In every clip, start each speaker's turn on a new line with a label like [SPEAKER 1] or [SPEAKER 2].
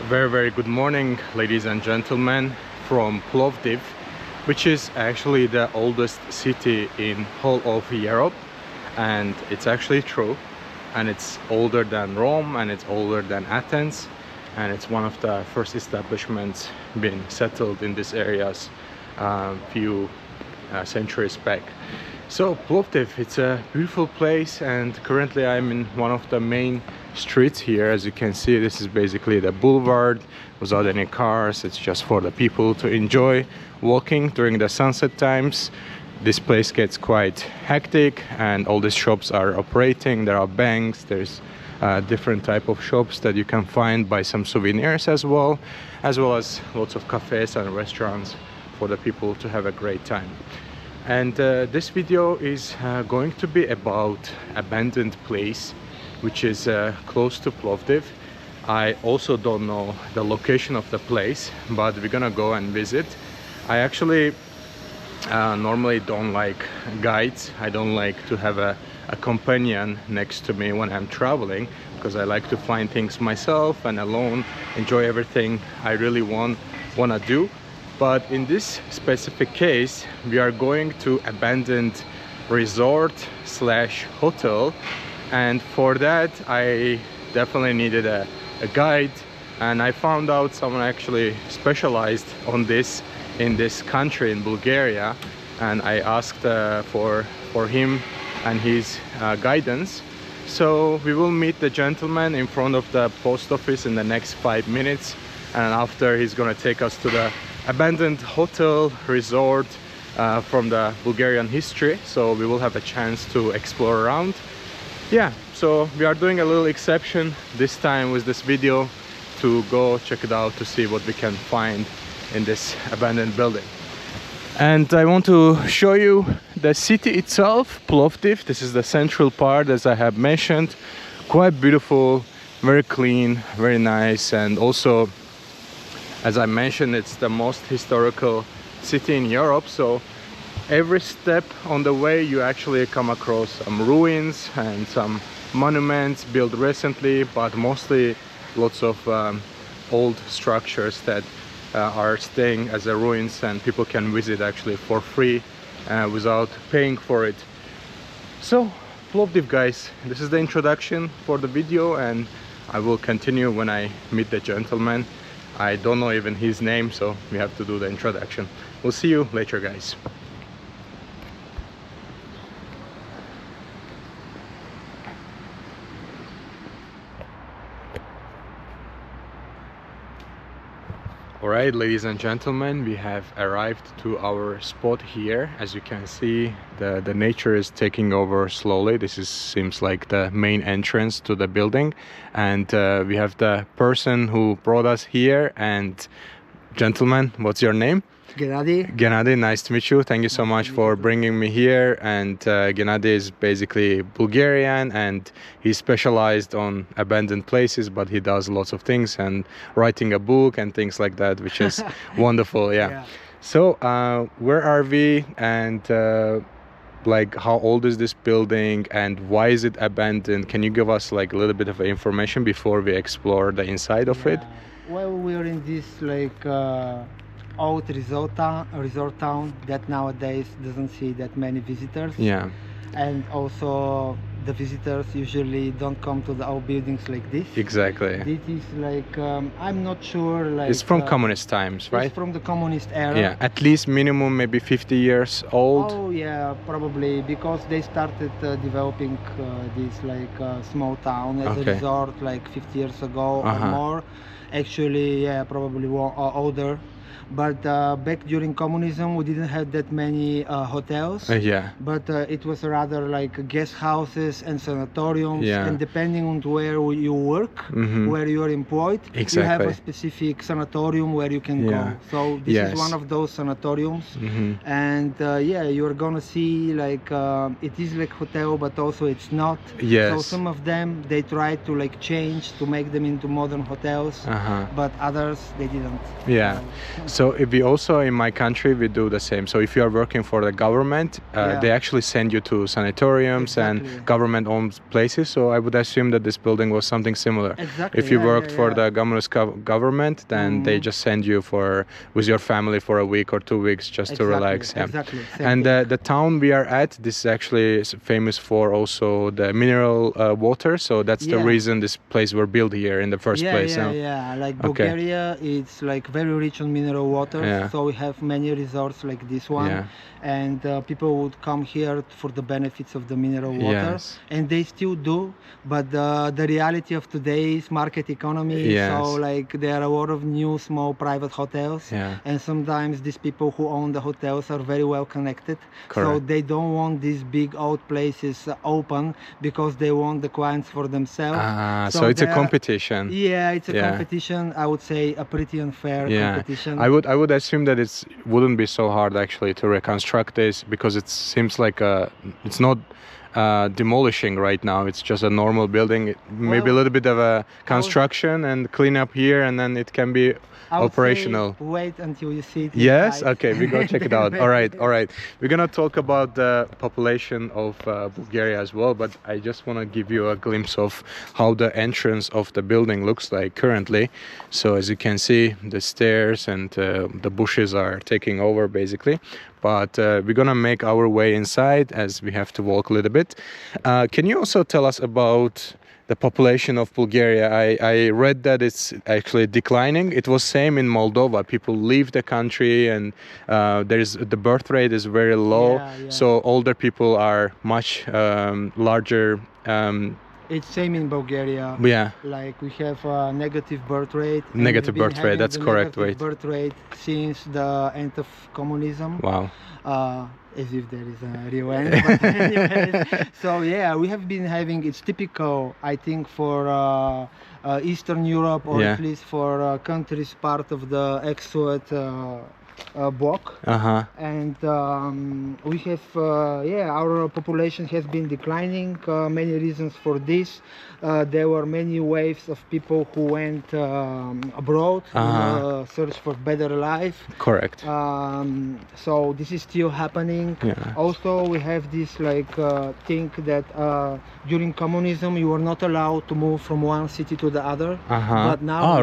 [SPEAKER 1] Very good morning, ladies and gentlemen, from Plovdiv, which is actually the oldest city in whole of Europe, and it's actually true. And it's older than Rome, and it's older than Athens, and it's one of the first establishments being settled in these areas few centuries back. So Plovdiv, it's a beautiful place, and currently I'm in one of the main streets here. As you can see, this is basically the boulevard without any cars. It's just for the people to enjoy walking during the sunset times. This place gets quite hectic and all these shops are operating. There are banks, there's different type of shops that you can find, buy some souvenirs as well as lots of cafes and restaurants for the people to have a great time. And this video is going to be about abandoned place which is close to Plovdiv. I also don't know the location of the place, but we're gonna go and visit. I actually normally don't like guides. I don't like to have a companion next to me when I'm traveling, because I like to find things myself and alone, enjoy everything I really wanna do. But in this specific case, we are going to abandoned resort slash hotel, and for that I definitely needed a guide, and I found out someone actually specialized on this in this country, in Bulgaria, and I asked for him and his guidance. So we will meet the gentleman in front of the post office in the next 5 minutes, and after he's gonna take us to the abandoned hotel resort from the Bulgarian history, so we will have a chance to explore around. Yeah, so we are doing a little exception this time with this video to go check it out to see what we can find in this abandoned building. And I want to show you the city itself, Plovdiv. This is the central part, as I have mentioned. Quite beautiful, very clean, very nice, and also, as I mentioned, it's the most historical city in Europe. So every step on the way you actually come across some ruins and some monuments built recently, but mostly lots of old structures that are staying as a ruins, and people can visit actually for free without paying for it. So Plovdiv, guys, this is the introduction for the video, and I will continue when I meet the gentleman. I don't know even his name, so we have to do the introduction. We'll see you later, guys. Alright, ladies and gentlemen, we have arrived to our spot here. As you can see, the nature is taking over slowly. This seems like the main entrance to the building, and we have the person who brought us here. And gentleman, what's your name? Gennady, nice to meet you. Thank you so much for bringing me here. And Gennady is basically Bulgarian, and he's specialized on abandoned places, but he does lots of things and writing a book and things like that, which is wonderful. Yeah. So where are we, and like how old is this building and why is it abandoned? Can you give us like a little bit of information before we explore the inside of it?
[SPEAKER 2] Well, we're in this like old resort town that nowadays doesn't see that many visitors.
[SPEAKER 1] Yeah.
[SPEAKER 2] And also the visitors usually don't come to the old buildings like this.
[SPEAKER 1] Exactly.
[SPEAKER 2] This is like I'm not sure, like
[SPEAKER 1] it's from communist times, right?
[SPEAKER 2] It's from the communist era.
[SPEAKER 1] Yeah, at least minimum maybe 50 years old.
[SPEAKER 2] Oh yeah, probably, because they started developing this like small town as a resort like 50 years ago or more. Actually, yeah, probably older. But back during communism, we didn't have that many hotels. But it was rather like guest houses and sanatoriums. And depending on where you work, where you are employed, you have a specific sanatorium where you can go. So this is one of those sanatoriums. And yeah, you're gonna see like it is like hotel, but also it's not. So some of them, they try to like change to make them into modern hotels, but others they didn't.
[SPEAKER 1] So if we also in my country we do the same. So if you are working for the government, they actually send you to sanatoriums and government-owned places. So I would assume that this building was something similar.
[SPEAKER 2] Exactly.
[SPEAKER 1] If you worked for the government, then they just send you with your family for a week or 2 weeks just to relax. Yeah.
[SPEAKER 2] Exactly.
[SPEAKER 1] And the town we are at, this is actually famous for also the mineral water. So that's the reason this place were built here in the first place.
[SPEAKER 2] Yeah. Like Bulgaria, it's like very rich on mineral water. So we have many resorts like this one, and people would come here for the benefits of the mineral water, and they still do. But the reality of today is market economy. So like there are a lot of new small private hotels, and sometimes these people who own the hotels are very well connected. So they don't want these big old places open because they want the clients for themselves.
[SPEAKER 1] So it's a competition.
[SPEAKER 2] Yeah, it's a competition. I would say a pretty unfair competition.
[SPEAKER 1] I would assume that it wouldn't be so hard actually to reconstruct this, because it seems like it's not demolishing right now. It's just a normal building. Maybe a little bit of a construction and clean up here, and then it can be operational.
[SPEAKER 2] Wait until you see it.
[SPEAKER 1] Yes, okay, we go check it out. All right. We're gonna talk about the population of Bulgaria as well, but I just want to give you a glimpse of how the entrance of the building looks like currently. So as you can see, the stairs and the bushes are taking over basically. But we're gonna make our way inside as we have to walk a little bit. Can you also tell us about the population of Bulgaria? I read that it's actually declining. It was same in Moldova. People leave the country, and the birth rate is very low. So older people are much larger.
[SPEAKER 2] It's same in Bulgaria. Like we have a negative birth rate.
[SPEAKER 1] Negative birth rate, that's correct.
[SPEAKER 2] Birth rate since the end of communism.
[SPEAKER 1] Wow.
[SPEAKER 2] As if there is a real end. But anyways, so yeah, we have been having, it's typical, I think, for Eastern Europe, or at least for countries part of the ex-Soviet bloc. And we have our population has been declining. Many reasons for this. There were many waves of people who went abroad in search for better life.
[SPEAKER 1] Correct.
[SPEAKER 2] So this is still happening. Also we have this thing that during communism you were not allowed to move from one city to the other. But now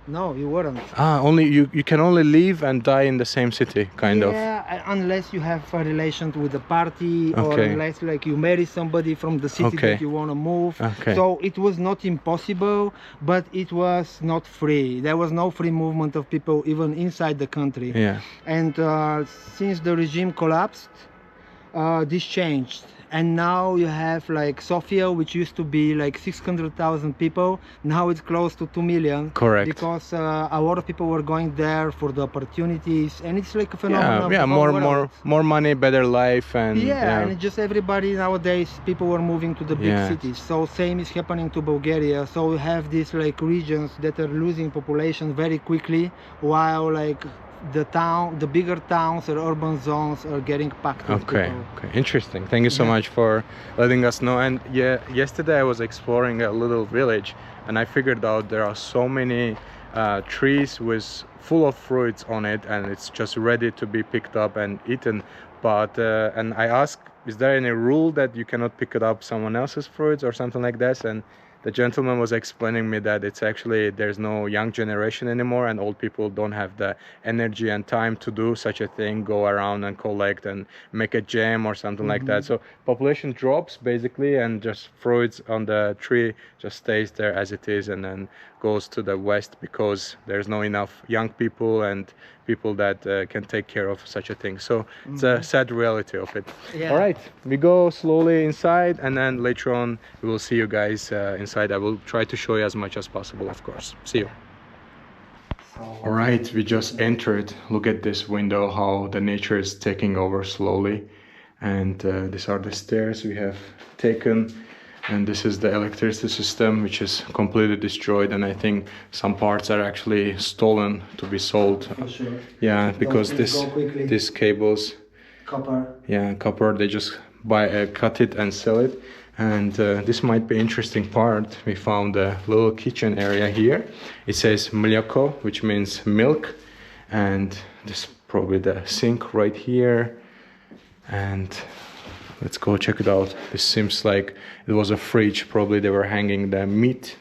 [SPEAKER 2] no, you weren't.
[SPEAKER 1] Only you can only live and die in the same city, kind of.
[SPEAKER 2] Yeah, unless you have a relation with the party, or unless you marry somebody from the city that you want to move. So it was not impossible, but it was not free. There was no free movement of people even inside the country. And since the regime collapsed, this changed. And now you have Sofia, which used to be 600,000 people. Now it's close to 2 million.
[SPEAKER 1] Correct.
[SPEAKER 2] Because a lot of people were going there for the opportunities, and it's like a phenomenon.
[SPEAKER 1] More money, better life, and
[SPEAKER 2] and just everybody nowadays, people were moving to the big cities. So same is happening to Bulgaria. So we have these regions that are losing population very quickly, while the bigger towns or urban zones are getting packed with people.
[SPEAKER 1] Interesting. Thank you so much for letting us know. And yesterday I was exploring a little village, and I figured out there are so many trees with full of fruits on it, and it's just ready to be picked up and eaten. But and I asked, is there any rule that you cannot pick it up someone else's fruits or something like this? And the gentleman was explaining me that it's actually, there's no young generation anymore, and old people don't have the energy and time to do such a thing, go around and collect and make a jam or something like that. So population drops basically, and just fruits on the tree just stays there as it is, and then goes to the west because there's no enough young people and people that can take care of such a thing. So it's a sad reality of it. All right, we go slowly inside, and then later on we will see you guys inside. I will try to show you as much as possible, of course. See you. All right, we just entered. Look at this window, how the nature is taking over slowly. And these are the stairs we have taken. And this is the electricity system, which is completely destroyed, and I think some parts are actually stolen to be sold.
[SPEAKER 2] For sure.
[SPEAKER 1] Yeah, because these cables, copper, they just cut it and sell it. And this might be interesting part. We found a little kitchen area here. It says mlieko, which means milk, And this is probably the sink right here. And let's go check it out. This seems like it was a fridge. Probably they were hanging the meat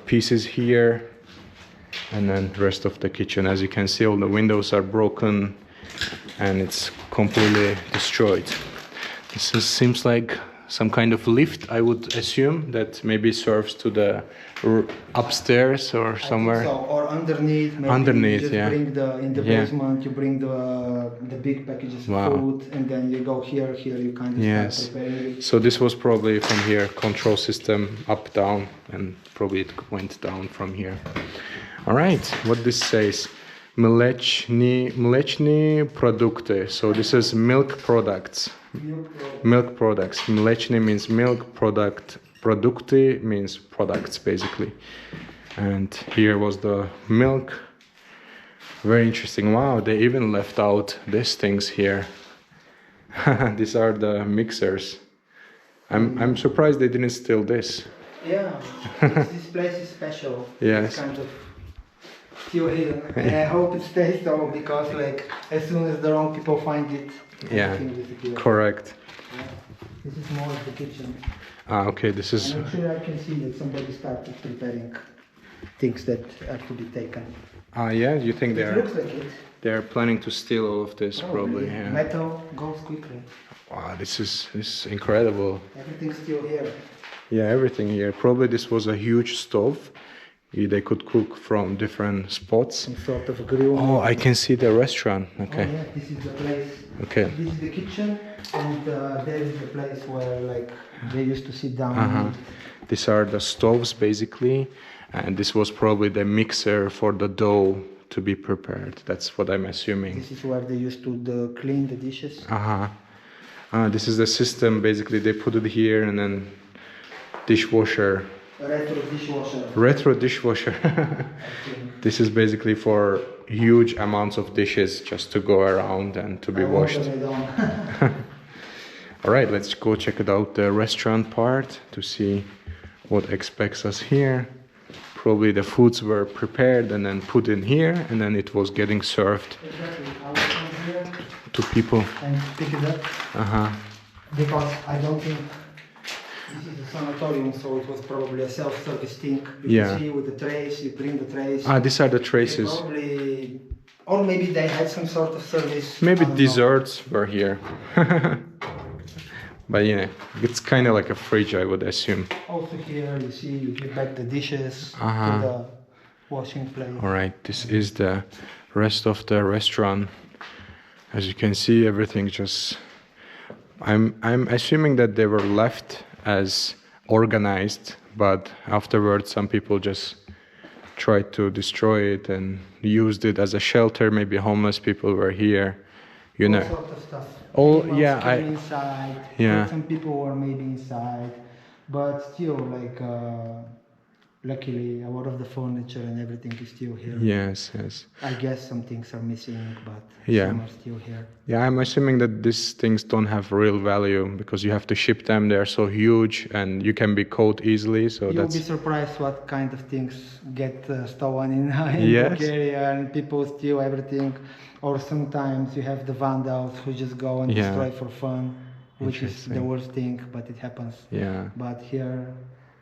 [SPEAKER 1] pieces here. And then the rest of the kitchen. As you can see, all the windows are broken and it's completely destroyed. Seems like some kind of lift, I would assume, that maybe serves to the upstairs or somewhere.
[SPEAKER 2] I think so. Or underneath. Maybe
[SPEAKER 1] underneath,
[SPEAKER 2] you just
[SPEAKER 1] yeah.
[SPEAKER 2] bring in the basement. You bring the big packages of food, and then you go here. Here you kind of start preparing it.
[SPEAKER 1] So this was probably from here, control system up, down, and probably it went down from here. All right, what this says. Mlečni produkty. So this is milk products. Milk products. Mlečni means milk, produkty means products basically. And here was the milk. Very interesting. Wow, they even left out these things here. These are the mixers. I'm surprised they didn't steal this.
[SPEAKER 2] Yeah, this place is special.
[SPEAKER 1] Yes.
[SPEAKER 2] It's kind of still here, and I hope it stays so, because like as soon as the wrong people find it, everything disappears.
[SPEAKER 1] Correct.
[SPEAKER 2] Yeah. This is more of the kitchen.
[SPEAKER 1] Ah, okay, this is...
[SPEAKER 2] And actually I can see that somebody started preparing things that are to be taken.
[SPEAKER 1] Ah, yeah, you think
[SPEAKER 2] It looks like it.
[SPEAKER 1] they're planning to steal all of this, probably, yeah.
[SPEAKER 2] Metal goes quickly.
[SPEAKER 1] Wow, this is incredible.
[SPEAKER 2] Everything's still here.
[SPEAKER 1] Yeah, everything here. Probably this was a huge stove. They could cook from different spots.
[SPEAKER 2] Some sort of grill.
[SPEAKER 1] Oh, I can see the restaurant. Okay.
[SPEAKER 2] Oh, yeah, this is the place.
[SPEAKER 1] Okay.
[SPEAKER 2] This is the kitchen, and there is the place where like they used to sit down and eat.
[SPEAKER 1] These are the stoves basically, and this was probably the mixer for the dough to be prepared. That's what I'm assuming.
[SPEAKER 2] This is where they used to clean the dishes.
[SPEAKER 1] This is the system. Basically, they put it here, and then dishwasher.
[SPEAKER 2] Retro dishwasher.
[SPEAKER 1] Retro dishwasher. This is basically for huge amounts of dishes just to go around and to be washed. All right, let's go check it out, the restaurant part, to see what expects us here. Probably the foods were prepared and then put in here, and then it was getting served to people.
[SPEAKER 2] And pick it up. Because I don't think this is a sanatorium, so it was probably a self-service thing. You can see with the trays, you bring the trays.
[SPEAKER 1] These are the traces.
[SPEAKER 2] Probably, or maybe they had some sort of service.
[SPEAKER 1] Maybe desserts were here. But yeah, it's kind of like a fridge, I would assume.
[SPEAKER 2] Also here, you see, you give back the dishes to the washing place.
[SPEAKER 1] All right, this is the rest of the restaurant. As you can see, everything just... I'm assuming that they were left as organized, but afterwards some people just tried to destroy it and used it as a shelter. Maybe homeless people were here, you know.
[SPEAKER 2] All sort of stuff.
[SPEAKER 1] Inside. Yeah.
[SPEAKER 2] Some people were maybe inside, but still, like, luckily a lot of the furniture and everything is still here.
[SPEAKER 1] Yes.
[SPEAKER 2] I guess some things are missing, but some are still here.
[SPEAKER 1] Yeah, I'm assuming that these things don't have real value because you have to ship them. They're so huge and you can be caught easily. So
[SPEAKER 2] you'll be surprised what kind of things get stolen in Bulgaria, and people steal everything. Or sometimes you have the vandals who just go and destroy for fun, which is the worst thing, but it happens.
[SPEAKER 1] Yeah.
[SPEAKER 2] But here,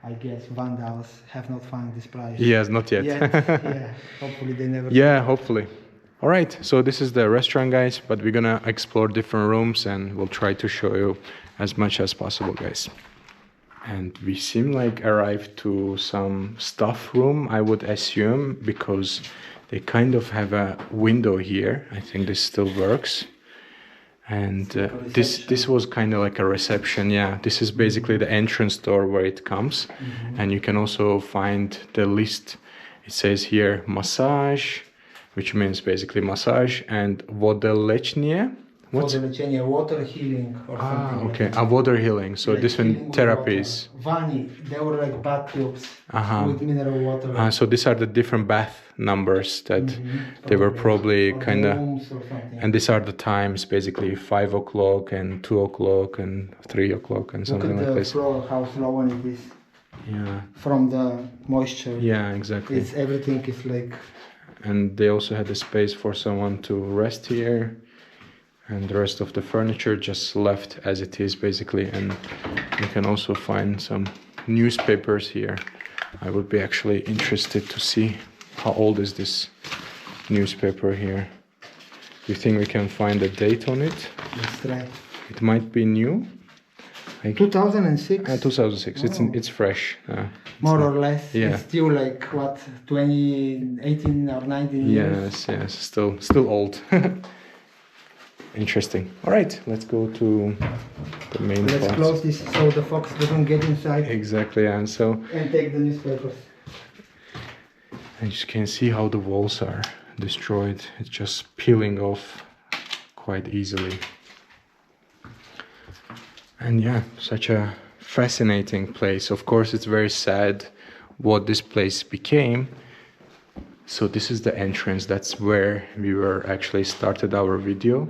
[SPEAKER 2] I guess vandals have not found this price.
[SPEAKER 1] Yes, not yet.
[SPEAKER 2] Yeah, hopefully they never.
[SPEAKER 1] Yeah, hopefully. All right, so this is the restaurant, guys, but we're gonna explore different rooms and we'll try to show you as much as possible, guys. And we seem like arrived to some staff room, I would assume, because they kind of have a window here. I think this still works. And this was kind of like a reception. Yeah, this is basically the entrance door where it comes. And you can also find the list. It says here massage, which means basically massage, and vodelechnie. What's
[SPEAKER 2] water healing or something.
[SPEAKER 1] Okay, water healing. So like different therapies.
[SPEAKER 2] Vani, they were like bathtubs with mineral water.
[SPEAKER 1] So these are the different bath numbers that they were probably kind of. And these are the times, basically 5 o'clock and 2 o'clock and 3 o'clock and something like this.
[SPEAKER 2] Look at the floor, how slow it is.
[SPEAKER 1] Yeah.
[SPEAKER 2] From the moisture.
[SPEAKER 1] Yeah, exactly.
[SPEAKER 2] Everything is like
[SPEAKER 1] and they also had a space for someone to rest here, and the rest of the furniture just left as it is basically. And you can also find some newspapers here. I would be actually interested to see how old is this newspaper here. Do you think we can find a date on it?
[SPEAKER 2] Let's try.
[SPEAKER 1] It might be new.
[SPEAKER 2] 2006.
[SPEAKER 1] 2006.
[SPEAKER 2] Oh.
[SPEAKER 1] It's fresh.
[SPEAKER 2] More or less.
[SPEAKER 1] Yeah.
[SPEAKER 2] It's still like what, 18 or 19 years.
[SPEAKER 1] Yes. Still old. Interesting. All right, let's go to the main part.
[SPEAKER 2] Let's close this so the fox doesn't get inside.
[SPEAKER 1] Exactly, and
[SPEAKER 2] take the newspapers.
[SPEAKER 1] And you can see how the walls are destroyed. It's just peeling off quite easily. And yeah, such a fascinating place. Of course, it's very sad what this place became. So this is the entrance. That's where we were actually started our video.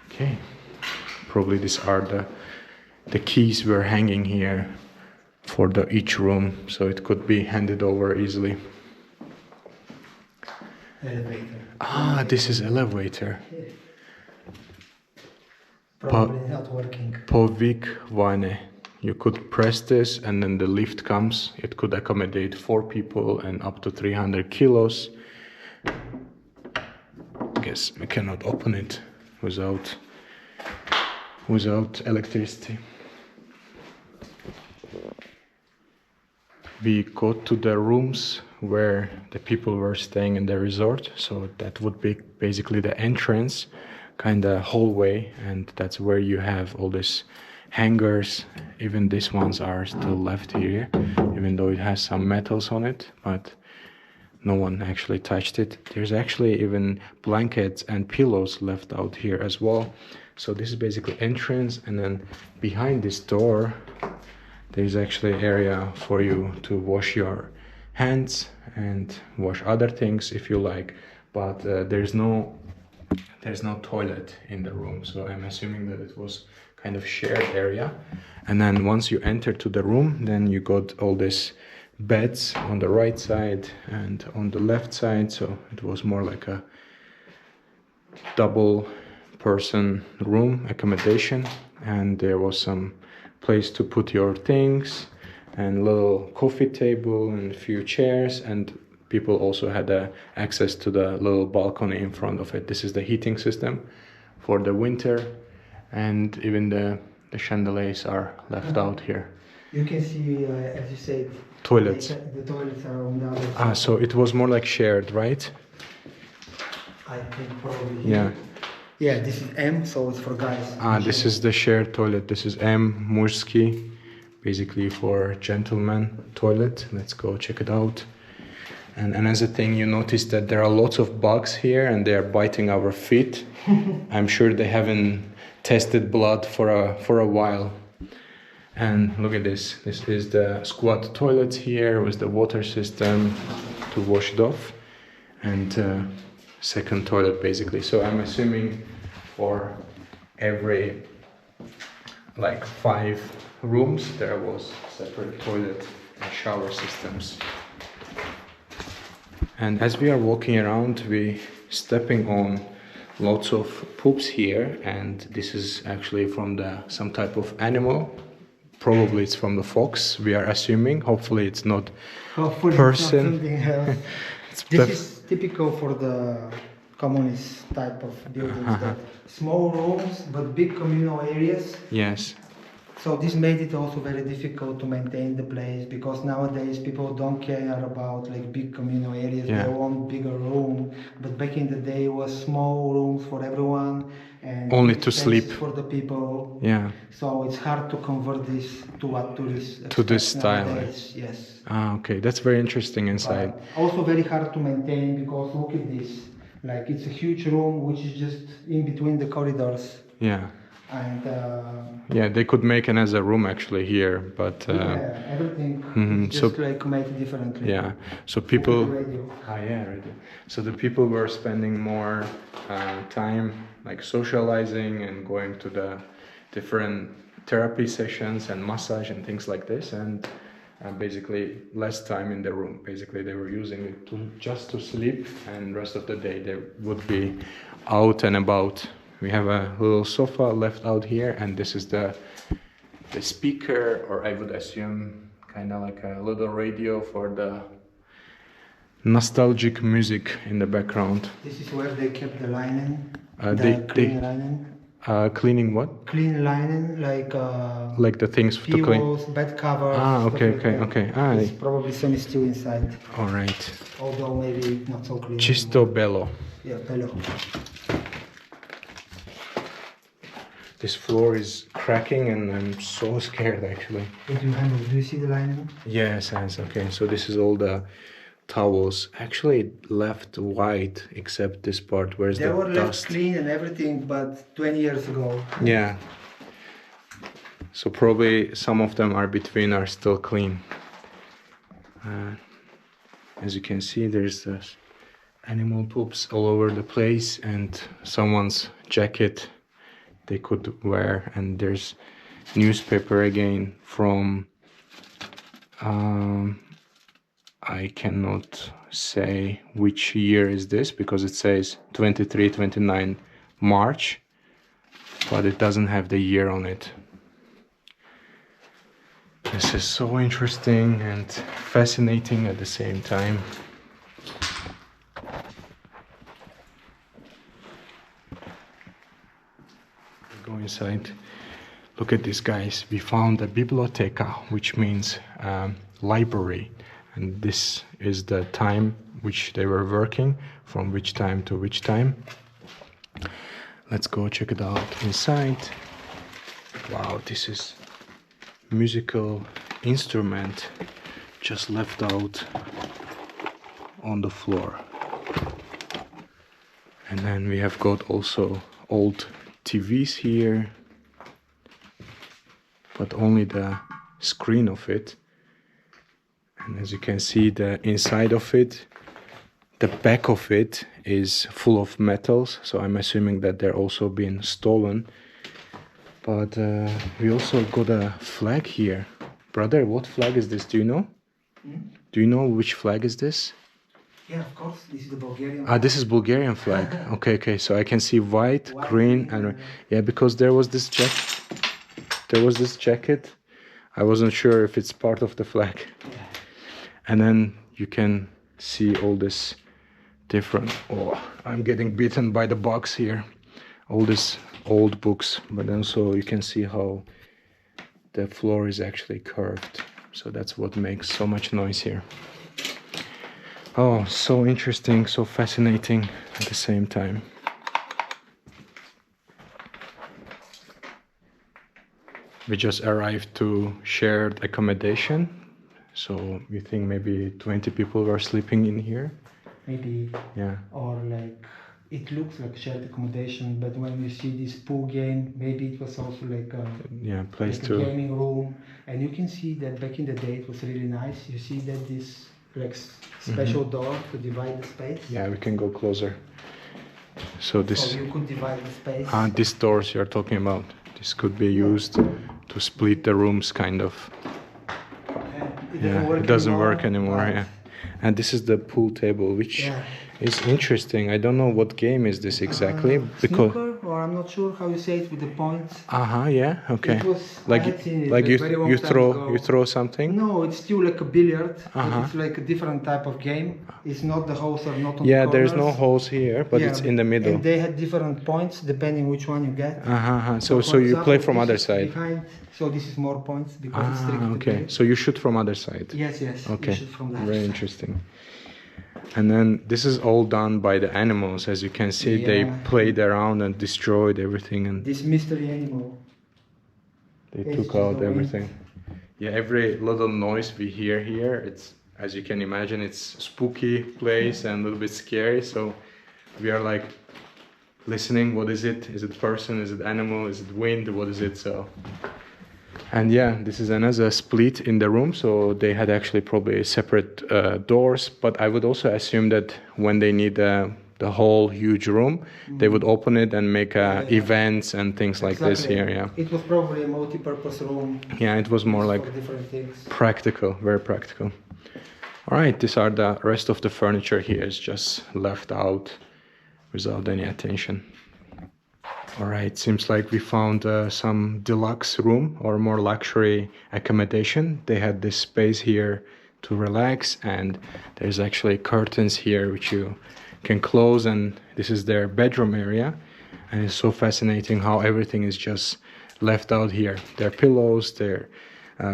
[SPEAKER 1] Okay, probably these are the keys were hanging here for each room, so it could be handed over easily.
[SPEAKER 2] Elevator.
[SPEAKER 1] This is elevator.
[SPEAKER 2] Probably not working.
[SPEAKER 1] Povik Vane. You could press this and then the lift comes. It could accommodate 4 people and up to 300 kilos. I guess we cannot open it without electricity. We go to the rooms where the people were staying in the resort, so that would be basically the entrance, kind of hallway, and that's where you have all these hangers. Even these ones are still left here, even though it has some metals on it, but no one actually touched it. There's actually even blankets and pillows left out here as well. So this is basically entrance, and then behind this door there's actually area for you to wash your hands and wash other things if you like, but there's no toilet in the room, so I'm assuming that it was kind of shared area. And then once you enter to the room, then you got all these beds on the right side and on the left side, so it was more like a double person room accommodation, and there was some place to put your things and little coffee table and a few chairs, and people also had access to the little balcony in front of it. This is the heating system for the winter, and even the chandeliers are left out here.
[SPEAKER 2] You can see, as you said,
[SPEAKER 1] toilets.
[SPEAKER 2] The toilets are on the other side.
[SPEAKER 1] So it was more like shared, right?
[SPEAKER 2] I think probably.
[SPEAKER 1] Yeah.
[SPEAKER 2] Yeah, this is M, so it's for guys.
[SPEAKER 1] This is the shared toilet. This is M, Murski, basically for gentleman toilet. Let's go check it out. And another thing, you notice that there are lots of bugs here and they are biting our feet. I'm sure they haven't tested blood for a while. And look at this. This is the squat toilets here with the water system to wash it off. And second toilet basically. So I'm assuming for every like 5 rooms there was separate toilet and shower systems. And as we are walking around, we stepping on lots of poops here, and this is actually from some type of animal. Probably it's from the fox, we are assuming. Hopefully it's not person.
[SPEAKER 2] It's not something else. This is typical for the communist type of buildings. That small rooms but big communal areas.
[SPEAKER 1] Yes.
[SPEAKER 2] So this made it also very difficult to maintain the place, because nowadays people don't care about like big communal areas.
[SPEAKER 1] Yeah.
[SPEAKER 2] They want bigger room, but back in the day it was small rooms for everyone and
[SPEAKER 1] only to sleep
[SPEAKER 2] for the people.
[SPEAKER 1] Yeah.
[SPEAKER 2] So it's hard to convert this to what tourists
[SPEAKER 1] to this style.
[SPEAKER 2] Nowadays. Yes.
[SPEAKER 1] Okay, that's very interesting inside.
[SPEAKER 2] But also very hard to maintain, because look at this. Like it's a huge room which is just in between the corridors.
[SPEAKER 1] Yeah.
[SPEAKER 2] And
[SPEAKER 1] yeah, they could make another room actually here, but
[SPEAKER 2] yeah, everything is just like made differently.
[SPEAKER 1] Yeah, so people.
[SPEAKER 2] Radio.
[SPEAKER 1] Yeah, radio. So the people were spending more time like socializing and going to the different therapy sessions and massage and things like this, and and basically less time in the room. Basically they were using it just to sleep, and rest of the day they would be out and about. We have a little sofa left out here, and this is the speaker, or I would assume kind of like a little radio for the nostalgic music in the background.
[SPEAKER 2] This is where they kept the linen,
[SPEAKER 1] clean
[SPEAKER 2] linen.
[SPEAKER 1] Cleaning what?
[SPEAKER 2] Clean linen, like
[SPEAKER 1] the things to clean.
[SPEAKER 2] pillows, bed covers.
[SPEAKER 1] Okay.
[SPEAKER 2] It's probably some is still inside.
[SPEAKER 1] All right.
[SPEAKER 2] Although maybe not so clean.
[SPEAKER 1] Čisto bello.
[SPEAKER 2] Yeah, bello.
[SPEAKER 1] This floor is cracking, and I'm so scared actually.
[SPEAKER 2] Do you see the linen?
[SPEAKER 1] Yes. Okay. So this is all the towels. Actually, it left white except this part. Where's the
[SPEAKER 2] dust? They were left
[SPEAKER 1] dust?
[SPEAKER 2] clean and everything, but 20 years ago.
[SPEAKER 1] Yeah. So probably some of them are still clean. As you can see, there's this animal poops all over the place, and someone's jacket they could wear, and there's newspaper again from I cannot say which year is this, because it says 29 March, but it doesn't have the year on it. This is so interesting and fascinating at the same time. Go inside. Look at this, guys. We found a biblioteca, which means library. And this is the time which they were working, from which time to which time. Let's go check it out inside. Wow, this is musical instrument just left out on the floor. And then we have got also old TVs here, but only the screen of it. And as you can see, the inside of it, the back of it is full of metals, so I'm assuming that they're also being stolen. But we also got a flag here. Brother, what flag is this? Do you know? Do you know which flag is this?
[SPEAKER 2] Yeah, of course. This is the Bulgarian flag.
[SPEAKER 1] This is Bulgarian flag. Okay. So I can see white, green, and yeah, because there was this jacket. I wasn't sure if it's part of the flag. Yeah. And then you can see all this different. Oh, I'm getting bitten by the bugs here. All these old books, but also you can see how the floor is actually curved. So that's what makes so much noise here. Oh, so interesting, so fascinating at the same time. We just arrived to shared accommodation. So we think maybe 20 people were sleeping in here.
[SPEAKER 2] Maybe.
[SPEAKER 1] Yeah.
[SPEAKER 2] Or like, it looks like shared accommodation, but when you see this pool game, maybe it was also like a
[SPEAKER 1] place
[SPEAKER 2] like a gaming room. And you can see that back in the day it was really nice. You see that this like special door to divide the space.
[SPEAKER 1] Yeah, we can go closer. So this.
[SPEAKER 2] So you could divide the space.
[SPEAKER 1] These doors you're talking about. This could be used to split the rooms, kind of. It doesn't work anymore. Yeah. And this is the pool table, which is interesting. I don't know what game is this exactly, because
[SPEAKER 2] snooker, or I'm not sure how you say it with the points.
[SPEAKER 1] Yeah, okay.
[SPEAKER 2] It was,
[SPEAKER 1] you throw something.
[SPEAKER 2] No, it's still like a billiard. But it's like a different type of game. It's not the holes are not on the corners.
[SPEAKER 1] There's no holes here, but it's in the middle.
[SPEAKER 2] And they had different points depending which one you get.
[SPEAKER 1] So you play from other side.
[SPEAKER 2] Behind, so this is more points because it's strictly.
[SPEAKER 1] Okay. So you shoot from other side.
[SPEAKER 2] Yes.
[SPEAKER 1] Okay.
[SPEAKER 2] You shoot from that
[SPEAKER 1] Very
[SPEAKER 2] side.
[SPEAKER 1] interesting. And then this is all done by the animals. As you can see, they played around and destroyed everything. And
[SPEAKER 2] this mystery animal.
[SPEAKER 1] They took out everything. Yeah, every little noise we hear here, it's, as you can imagine, it's spooky place and a little bit scary. So we are like listening. What is it? Is it person? Is it animal? Is it wind? What is it? So. And yeah, this is another split in the room, so they had actually probably separate doors, but I would also assume that when they need the whole huge room. They would open it and make events and things like this here. Yeah,
[SPEAKER 2] it was probably a multi-purpose room.
[SPEAKER 1] Yeah, it was more like
[SPEAKER 2] different things.
[SPEAKER 1] Practical, very practical. All right, these are the rest of the furniture here is just left out without any attention. All right, seems like we found some deluxe room or more luxury accommodation. They had this space here to relax, and there's actually curtains here which you can close, and this is their bedroom area. And it's so fascinating how everything is just left out here. Their pillows, their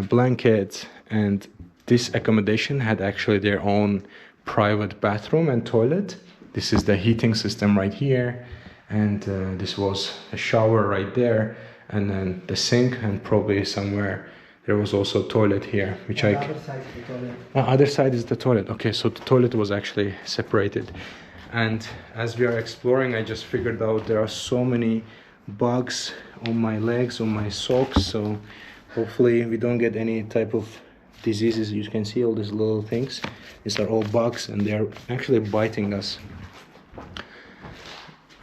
[SPEAKER 1] blankets, and this accommodation had actually their own private bathroom and toilet. This is the heating system right here, and this was a shower right there, and then the sink, and probably somewhere there was also a toilet here, which
[SPEAKER 2] the other side is the toilet.
[SPEAKER 1] Other side is the toilet. Okay, so the toilet was actually separated. And as we are exploring, I just figured out there are so many bugs on my legs, on my socks, so hopefully we don't get any type of diseases. You can see all these little things. These are all bugs, and they're actually biting us.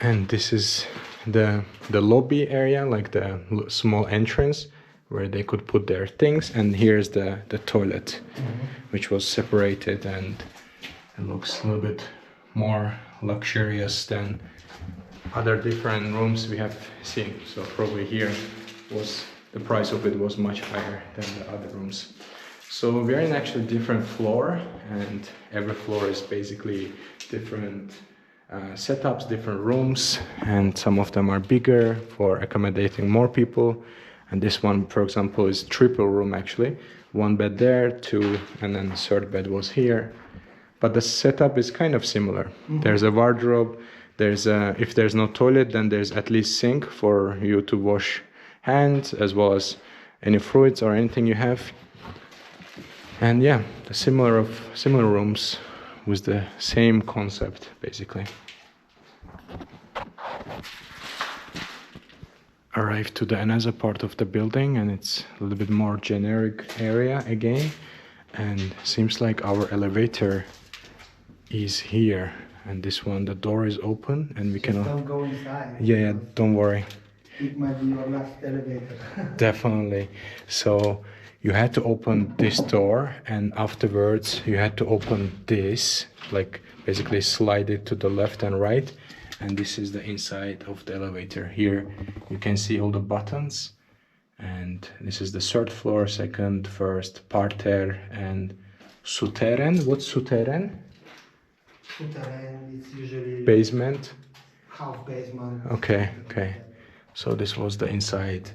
[SPEAKER 1] And this is the lobby area, like the small entrance where they could put their things, and here's the toilet, which was separated, and it looks a little bit more luxurious than other different rooms we have seen. So probably here was the price of it was much higher than the other rooms. So we're in actually different floor, and every floor is basically different setups, different rooms, and some of them are bigger for accommodating more people. And this one, for example, is triple room actually. One bed there, two, and then the third bed was here. But the setup is kind of similar. There's a wardrobe, there's if there's no toilet, then there's at least sink for you to wash hands, as well as any fruits or anything you have. And yeah, the similar rooms with the same concept basically. Arrived to the another part of the building, and it's a little bit more generic area again, and seems like our elevator is here, and this one, the door is open, and we cannot.
[SPEAKER 2] Don't go inside.
[SPEAKER 1] Yeah, don't worry.
[SPEAKER 2] It might be your last elevator.
[SPEAKER 1] Definitely. So you had to open this door, and afterwards you had to open this, like basically slide it to the left and right. And this is the inside of the elevator. Here you can see all the buttons, and this is the third floor, second, first, parterre, and souterrain. What's souterrain?
[SPEAKER 2] Souterrain is usually
[SPEAKER 1] basement.
[SPEAKER 2] Half basement.
[SPEAKER 1] Okay. So this was the inside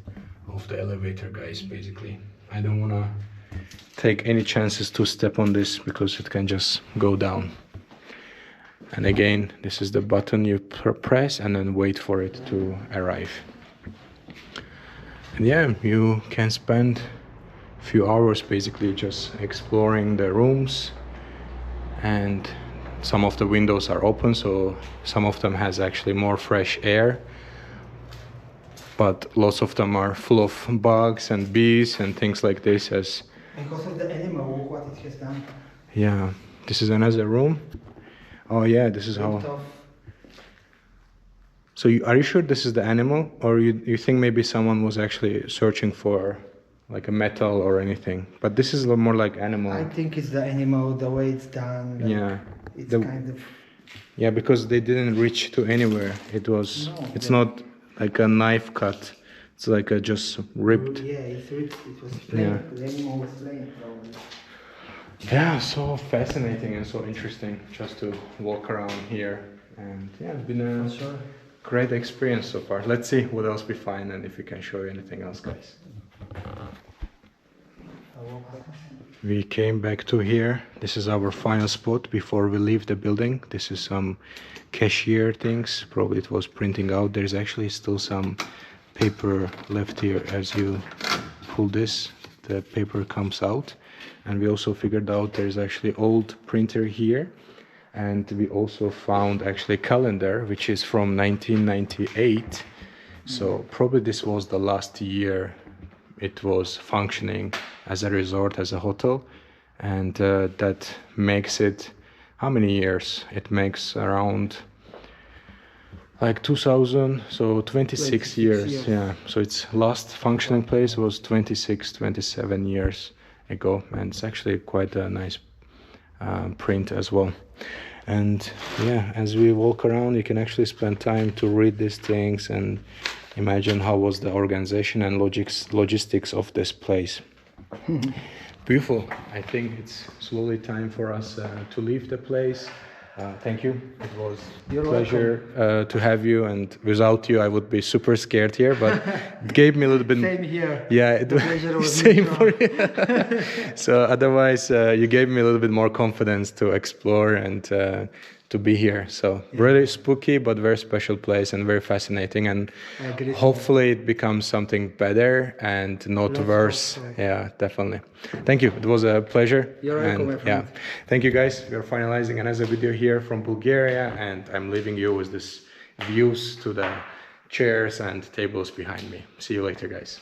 [SPEAKER 1] of the elevator, guys, basically. I don't want to take any chances to step on this because it can just go down. And again, this is the button you press and then wait for it to arrive. And yeah, you can spend a few hours basically just exploring the rooms, and some of the windows are open, so some of them has actually more fresh air, but lots of them are full of bugs and bees and things like this. As
[SPEAKER 2] because of the animal, what it has done.
[SPEAKER 1] Yeah, this is another room. Oh yeah, this is how. So are you sure this is the animal, or you think maybe someone was actually searching for like a metal or anything? But this is a little more like animal.
[SPEAKER 2] I think it's the animal, the way it's done. Like,
[SPEAKER 1] yeah.
[SPEAKER 2] It's kind of.
[SPEAKER 1] Yeah, because they didn't reach to anywhere. It's not like a knife cut. It's like a just ripped.
[SPEAKER 2] Yeah, it's ripped. It was slain.
[SPEAKER 1] Yeah.
[SPEAKER 2] The animal was slain probably.
[SPEAKER 1] Yeah, so fascinating and so interesting just to walk around here, and yeah, it's been a great experience so far. Let's see what else we find and if we can show you anything else, guys. We came back to here. This is our final spot before we leave the building. This is some cashier things. Probably it was printing out. There's actually still some paper left here. As you pull this, the paper comes out. And we also figured out there's actually old printer here, and we also found actually calendar which is from 1998. So probably this was the last year it was functioning as a resort, as a hotel, and that makes it how many years? It makes around like 2000, so 26 years. Yeah, so its last functioning place was 27 years ago, and it's actually quite a nice print as well. And yeah, as we walk around, you can actually spend time to read these things and imagine how was the organization and logistics of this place. Beautiful. I think it's slowly time for us to leave the place. Thank you. It was a pleasure to have you, and without you I would be super scared here, but it gave me a little bit...
[SPEAKER 2] Same here.
[SPEAKER 1] Yeah,
[SPEAKER 2] the pleasure was
[SPEAKER 1] same for you. So otherwise you gave me a little bit more confidence to explore and to be here. So really spooky but very special place and very fascinating, and hopefully it becomes something better and not worse. Yeah, definitely. Thank you. It was a pleasure.
[SPEAKER 2] You're welcome, my friend.
[SPEAKER 1] Yeah, thank you guys. We are finalizing another video here from Bulgaria, and I'm leaving you with this views to the chairs and tables behind me. See you later, guys.